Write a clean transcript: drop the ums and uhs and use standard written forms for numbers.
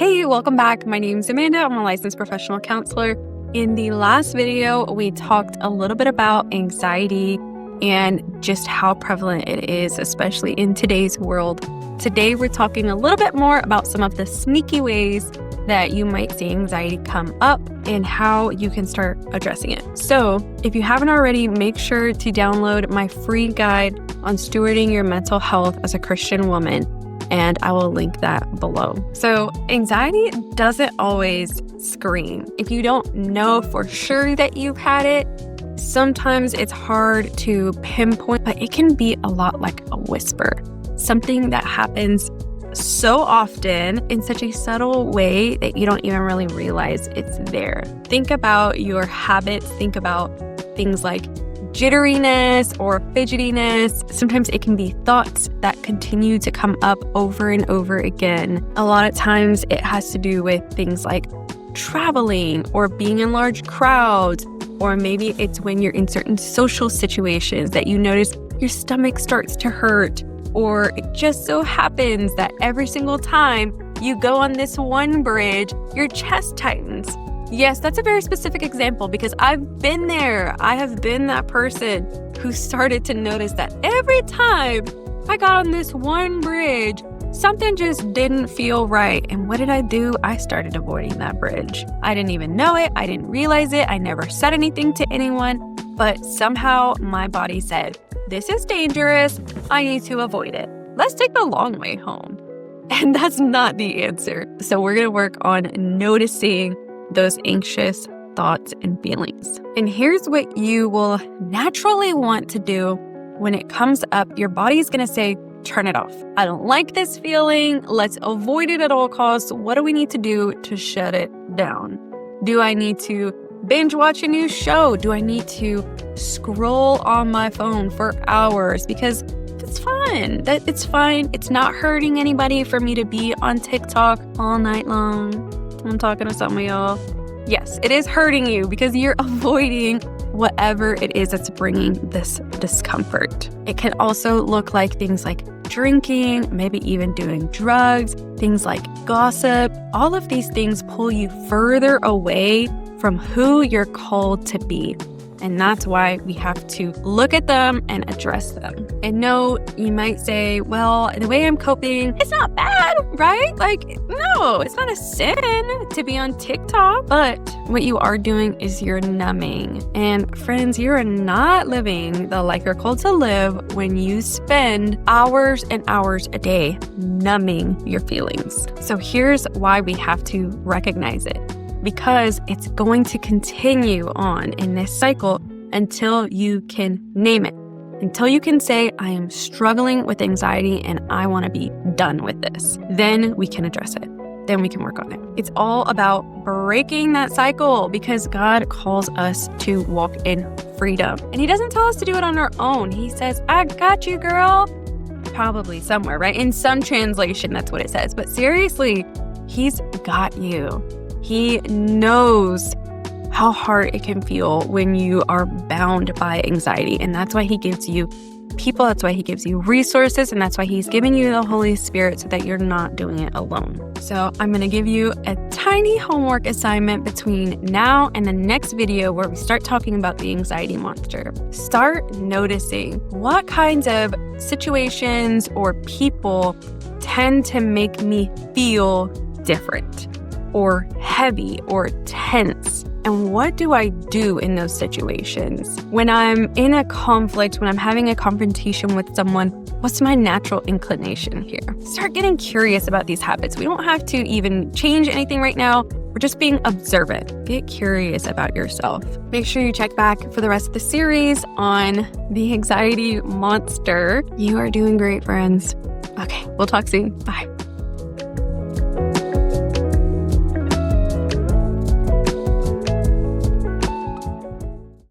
Hey, welcome back. My name's Amanda. I'm a licensed professional counselor. In the last video, we talked a little bit about anxiety and just how prevalent it is, especially in today's world. Today, we're talking a little bit more about some of the sneaky ways that you might see anxiety come up and how you can start addressing it. So if you haven't already, make sure to download my free guide on stewarding your mental health as a Christian woman, and I will link that below. So anxiety doesn't always scream. If you don't know for sure that you've had it, sometimes it's hard to pinpoint, but it can be a lot like a whisper, something that happens so often in such a subtle way that you don't even really realize it's there. Think about your habits. Think about things like jitteriness or fidgetiness. Sometimes it can be thoughts that continue to come up over and over again. A lot of times it has to do with things like traveling or being in large crowds, or maybe it's when you're in certain social situations that you notice your stomach starts to hurt, or it just so happens that every single time you go on this one bridge, your chest tightens. Yes, that's a very specific example because I've been there. I have been that person who started to notice that every time I got on this one bridge, something just didn't feel right. And what did I do? I started avoiding that bridge. I didn't even know it. I didn't realize it. I never said anything to anyone, but somehow my body said, this is dangerous. I need to avoid it. Let's take the long way home. And that's not the answer. So we're going to work on noticing those anxious thoughts and feelings. And here's what you will naturally want to do when it comes up. Your body's going to say, turn it off. I don't like this feeling. Let's avoid it at all costs. What do we need to do to shut it down? Do I need to binge watch a new show? Do I need to scroll on my phone for hours? Because it's fun. It's fine. It's not hurting anybody for me to be on TikTok all night long. I'm talking to some of y'all. Yes, it is hurting you because you're avoiding whatever it is that's bringing this discomfort. It can also look like things like drinking, maybe even doing drugs, things like gossip. All of these things pull you further away from who you're called to be. And that's why we have to look at them and address them. And no, you might say, well, the way I'm coping, it's not bad, right? Like, no, it's not a sin to be on TikTok. But what you are doing is you're numbing. And friends, you are not living the life you're called to live when you spend hours and hours a day numbing your feelings. So here's why we have to recognize it. Because it's going to continue on in this cycle until you can name it, until you can say, I am struggling with anxiety and I want to be done with this. Then we can address it. Then we can work on it. It's all about breaking that cycle because God calls us to walk in freedom. And He doesn't tell us to do it on our own. He says, I got you, girl. Probably somewhere, right? In some translation, that's what it says. But seriously, He's got you. He knows how hard it can feel when you are bound by anxiety. And that's why He gives you people. That's why He gives you resources. And that's why He's giving you the Holy Spirit so that you're not doing it alone. So I'm going to give you a tiny homework assignment between now and the next video where we start talking about the anxiety monster. Start noticing what kinds of situations or people tend to make me feel different, or heavy, or tense. And what do I do in those situations? When I'm in a conflict, when I'm having a confrontation with someone, what's my natural inclination here? Start getting curious about these habits. We don't have to even change anything right now. We're just being observant. Get curious about yourself. Make sure you check back for the rest of the series on the anxiety monster. You are doing great, friends. Okay, we'll talk soon. Bye.